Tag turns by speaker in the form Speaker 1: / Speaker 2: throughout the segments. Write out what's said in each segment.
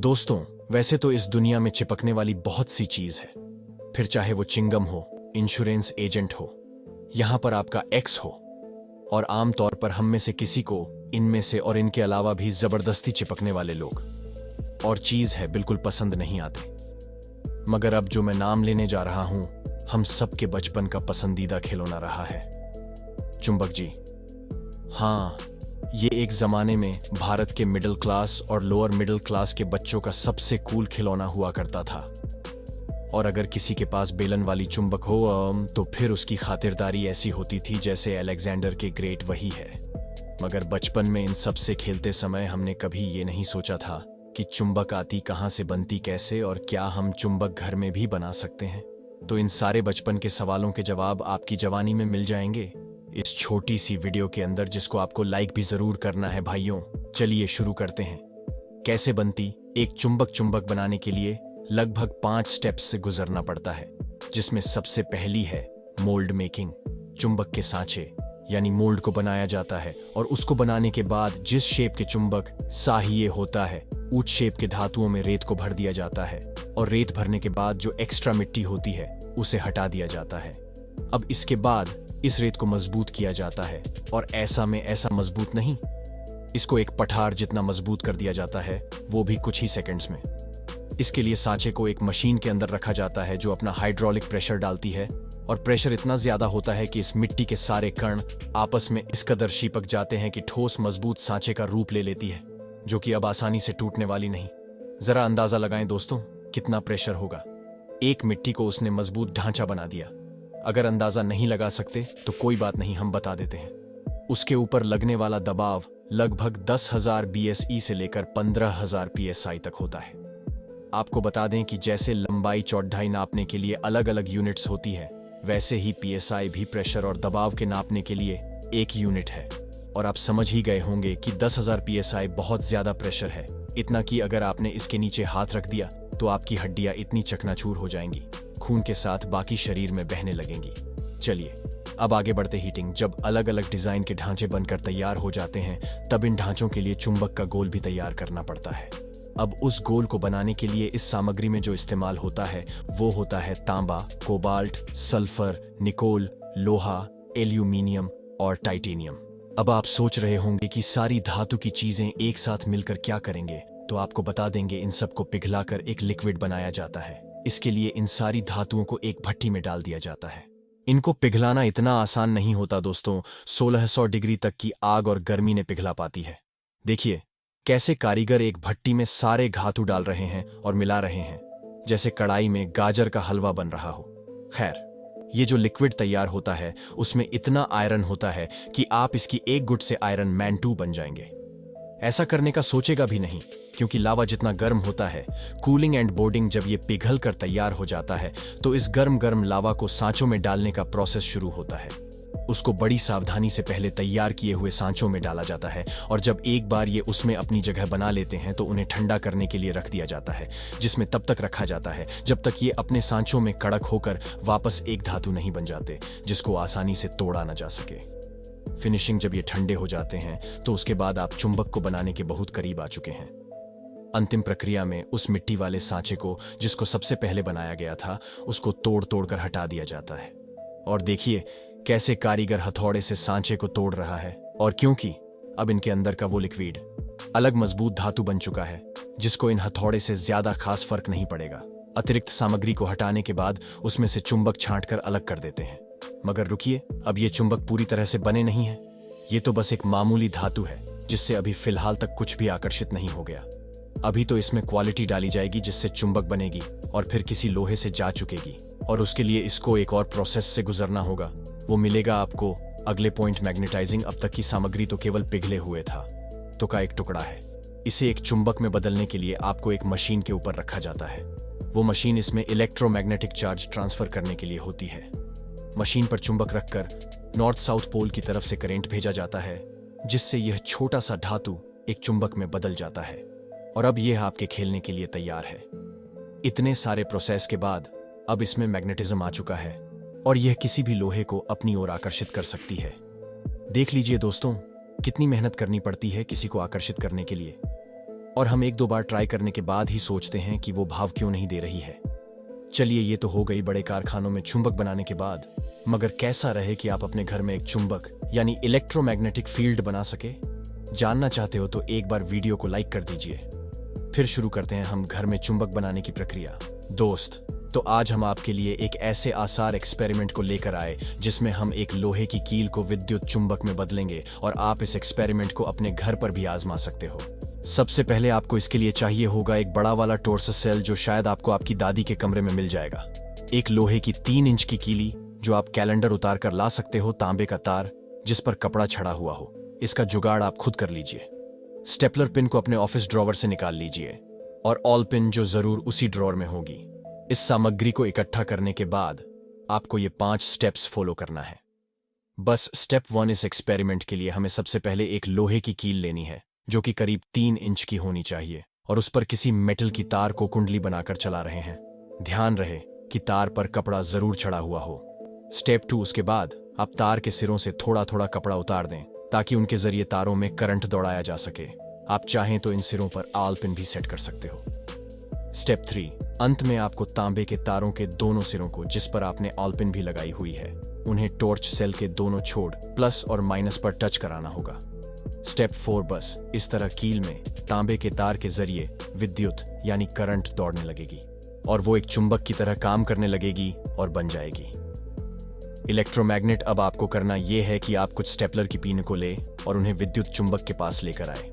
Speaker 1: दोस्तों, वैसे तो इस दुनिया में चिपकने वाली बहुत सी चीज है, फिर चाहे वो चिंगम हो, इंश्योरेंस एजेंट हो, यहां पर आपका एक्स हो, और आम तौर पर हम में से किसी को इनमें से और इनके अलावा भी जबरदस्ती चिपकने वाले लोग और चीज है बिल्कुल पसंद नहीं आते। मगर अब जो मैं नाम लेने जा रहा हूं, हम सबके बचपन का पसंदीदा खिलौना रहा है, चुंबक जी। हाँ, ये एक जमाने में भारत के मिडिल क्लास और लोअर मिडिल क्लास के बच्चों का सबसे कूल खिलौना हुआ करता था। और अगर किसी के पास बेलन वाली चुंबक हो तो फिर उसकी खातिरदारी ऐसी होती थी जैसे अलेक्जेंडर के ग्रेट वही है। मगर बचपन में इन सब से खेलते समय हमने कभी ये नहीं सोचा था कि चुंबक आती कहाँ से, बनती कैसे, और क्या हम चुंबक घर में भी बना सकते हैं। तो इन सारे बचपन के सवालों के जवाब आपकी जवानी में मिल जाएंगे इस छोटी सी वीडियो के अंदर, जिसको आपको लाइक भी जरूर करना है भाइयों। चलिए शुरू करते हैं। कैसे बनती एक चुंबक? चुंबक बनाने के लिए लगभग 5 स्टेप्स से गुजरना पड़ता है, जिसमें सबसे पहली है मोल्ड मेकिंग। चुंबक के सांचे यानी मोल्ड को बनाया जाता है, और उसको बनाने के बाद जिस शेप के चुंबक चाहिए होता है, उस शेप के धातुओं में रेत को भर दिया जाता है, और रेत भरने के बाद जो एक्स्ट्रा मिट्टी होती है उसे हटा दिया जाता है। अब इसके बाद इस रेत को मजबूत किया जाता है, और ऐसा मजबूत नहीं, इसको एक पठार जितना मजबूत कर दिया जाता है, वो भी कुछ ही सेकंड्स में। इसके लिए सांचे को एक मशीन के अंदर रखा जाता है जो अपना हाइड्रोलिक प्रेशर डालती है, और प्रेशर इतना ज्यादा होता है कि इस मिट्टी के सारे कण आपस में इस कदर चिपक जाते हैं कि ठोस मजबूत सांचे का रूप ले लेती है, जो कि अब आसानी से टूटने वाली नहीं। जरा अंदाजा लगाएं दोस्तों, कितना प्रेशर होगा। एक मिट्टी को उसने मजबूत ढांचा बना दिया। अगर अंदाजा नहीं लगा सकते तो कोई बात नहीं, हम बता देते हैं। उसके ऊपर लगने वाला दबाव लगभग 10,000 BSE से लेकर 15,000 PSI तक होता है। आपको बता दें कि जैसे लंबाई चौड़ाई नापने के लिए अलग अलग यूनिट्स होती है, वैसे ही PSI भी प्रेशर और दबाव के नापने के लिए एक यूनिट है। और आप समझ ही गए होंगे कि 10,000 PSI बहुत ज्यादा प्रेशर है, इतना कि अगर आपने इसके नीचे हाथ रख दिया तो आपकी हड्डियां इतनी चकनाचूर हो जाएंगी, खून के साथ बाकी शरीर में बहने लगेंगी। चलिए अब आगे बढ़ते। हीटिंग। जब अलग अलग डिजाइन के ढांचे बनकर तैयार हो जाते हैं, तब इन ढांचों के लिए चुंबक का गोल भी तैयार करना पड़ता है। अब उस गोल को बनाने के लिए इस सामग्री में जो इस्तेमाल होता है वो होता है तांबा, कोबाल्ट, सल्फर, निकोल, लोहा, एल्यूमिनियम और टाइटेनियम। अब आप सोच रहे होंगे कि सारी धातु की चीजें एक साथ मिलकर क्या करेंगे, तो आपको बता देंगे, इन सबको पिघलाकर एक लिक्विड बनाया जाता है। इसके लिए इन सारी धातुओं को एक भट्टी में डाल दिया जाता है। इनको पिघलाना इतना आसान नहीं होता दोस्तों, 1600 डिग्री तक की आग और गर्मी ने पिघला पाती है। देखिए कैसे कारीगर एक भट्टी में सारे धातु डाल रहे हैं और मिला रहे हैं, जैसे कढ़ाई में गाजर का हलवा बन रहा हो। खैर, ये जो लिक्विड तैयार होता है उसमें इतना आयरन होता है कि आप इसकी एक गुट से आयरन मैन 2 बन जाएंगे। ऐसा करने का सोचेगा भी नहीं, क्योंकि लावा जितना गर्म होता है, कूलिंग एंड बोर्डिंग जब ये पिघल कर तैयार हो जाता है तो इस गर्म लावा को सांचों में डालने का प्रोसेस शुरू होता है। उसको बड़ी सावधानी से पहले तैयार किए हुए सांचों में डाला जाता है, और जब एक बार ये उसमें अपनी जगह बना लेते हैं तो उन्हें ठंडा करने के लिए रख दिया जाता है, जिसमें तब तक रखा जाता है जब तक ये अपने सांचों में कड़क होकर वापस एक धातु नहीं बन जाते, जिसको आसानी से तोड़ा न जा सके। फिनिशिंग। जब ये ठंडे हो जाते हैं तो उसके बाद आप चुंबक को बनाने के बहुत करीब आ चुके हैं। अंतिम प्रक्रिया में उस मिट्टी वाले सांचे को, जिसको सबसे पहले बनाया गया था, उसको तोड़ कर हटा दिया जाता है। और देखिए कैसे कारीगर हथौड़े से सांचे को तोड़ रहा है, और क्योंकि अब इनके अंदर का वो लिक्विड अलग मजबूत धातु बन चुका है, जिसको इन हथौड़े से ज्यादा खास फर्क नहीं पड़ेगा। अतिरिक्त सामग्री को हटाने के बाद उसमें से चुंबक छांटकर अलग कर देते हैं। मगर रुकिए, अब ये चुंबक पूरी तरह से बने नहीं है। ये तो बस एक मामूली धातु है, जिससे अभी फिलहाल तक कुछ भी आकर्षित नहीं हो गया। अभी तो इसमें क्वालिटी डाली जाएगी जिससे चुंबक बनेगी, और फिर किसी लोहे से जा चुकेगी, और उसके लिए इसको एक और प्रोसेस से गुजरना होगा। वो मिलेगा आपको अगले पॉइंट, मैग्नेटाइजिंग। अब तक की सामग्री तो केवल पिघले हुए था, तो का एक टुकड़ा है। इसे एक चुंबक में बदलने के लिए आपको एक मशीन के ऊपर रखा जाता है। वो मशीन इसमें इलेक्ट्रोमैग्नेटिक चार्ज ट्रांसफर करने के लिए होती है। मशीन पर चुंबक रखकर नॉर्थ साउथ पोल की तरफ से करंट भेजा जाता है, जिससे यह छोटा सा धातु एक चुंबक में बदल जाता है, और अब यह आपके खेलने के लिए तैयार है। इतने सारे प्रोसेस के बाद अब इसमें मैग्नेटिज्म आ चुका है, और यह किसी भी लोहे को अपनी ओर आकर्षित कर सकती है। देख लीजिए दोस्तों, कितनी मेहनत करनी पड़ती है किसी को आकर्षित करने के लिए। और हम एक दो बार ट्राई करने के बाद ही सोचते हैं कि वो भाव क्यों नहीं दे रही है। चलिए, ये तो हो गई बड़े कारखानों में चुंबक बनाने के बाद, मगर कैसा रहे कि आप अपने घर में एक चुंबक यानी इलेक्ट्रोमैग्नेटिक फील्ड बना सके? जानना चाहते हो तो एक बार वीडियो को लाइक कर दीजिए। फिर शुरू करते हैं हम घर में चुंबक बनाने की प्रक्रिया। दोस्त, तो आज हम आपके लिए एक ऐसे आसार एक्सपेरिमेंट को लेकर आए जिसमें हम एक लोहे की कील को विद्युत चुंबक में बदलेंगे और आप इस एक्सपेरिमेंट को अपने घर पर भी आजमा सकते हो। सबसे पहले आपको इसके लिए चाहिए होगा एक बड़ा वाला टॉर्च सेल जो शायद आपको आपकी दादी के कमरे में मिल जाएगा, एक लोहे की 3 इंच की कीली जो आप कैलेंडर उतार कर ला सकते हो, तांबे का तार जिस पर कपड़ा छड़ा हुआ हो, इसका जुगाड़ आप खुद कर लीजिए। स्टेपलर पिन को अपने ऑफिस ड्रॉवर से निकाल लीजिए और ऑल पिन जो जरूर उसी ड्रॉवर में होगी। इस सामग्री को इकट्ठा करने के बाद आपको ये 5 स्टेप्स फॉलो करना है। बस स्टेप 1, इस एक्सपेरिमेंट के लिए हमें सबसे पहले एक लोहे की कील लेनी है जो कि करीब 3 इंच की होनी चाहिए और उस पर किसी मेटल की तार को कुंडली बनाकर चला रहे हैं। ध्यान रहे कि तार पर कपड़ा जरूर चढ़ा हुआ हो। स्टेप 2, उसके बाद आप तार के सिरों से थोड़ा थोड़ा कपड़ा उतार दें ताकि उनके जरिए तारों में करंट दौड़ाया जा सके। आप चाहें तो इन सिरों पर ऑल पिन भी सेट कर सकते हो। स्टेप 3, अंत में आपको तांबे के तारों के दोनों सिरों को जिस पर आपने ऑल पिन भी लगाई हुई है, उन्हें टॉर्च सेल के दोनों छोर प्लस और माइनस पर टच कराना होगा। स्टेप 4, बस इस तरह कील में तांबे के तार के जरिए विद्युत यानी करंट दौड़ने लगेगी और वो एक चुंबक की तरह काम करने लगेगी और बन जाएगी इलेक्ट्रोमैग्नेट। अब आपको करना यह है कि आप कुछ स्टेपलर की पिन को ले और उन्हें विद्युत चुंबक के पास लेकर आए।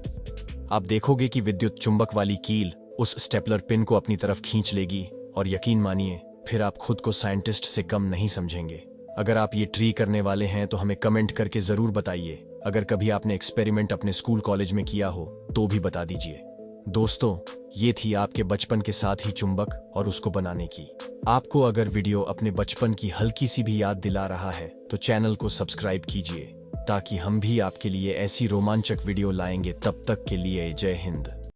Speaker 1: आप देखोगे कि विद्युत चुंबक वाली कील उस स्टेपलर पिन को अपनी तरफ खींच लेगी और यकीन मानिए फिर आप खुद को साइंटिस्ट से कम नहीं समझेंगे। अगर आप ये ट्री करने वाले हैं तो हमें कमेंट करके जरूर बताइए। अगर कभी आपने एक्सपेरिमेंट अपने स्कूल कॉलेज में किया हो तो भी बता दीजिए। दोस्तों, ये थी आपके बचपन के साथ ही चुंबक और उसको बनाने की। आपको अगर वीडियो अपने बचपन की हल्की सी भी याद दिला रहा है तो चैनल को सब्सक्राइब कीजिए ताकि हम भी आपके लिए ऐसी रोमांचक वीडियो लाएंगे। तब तक के लिए जय हिंद।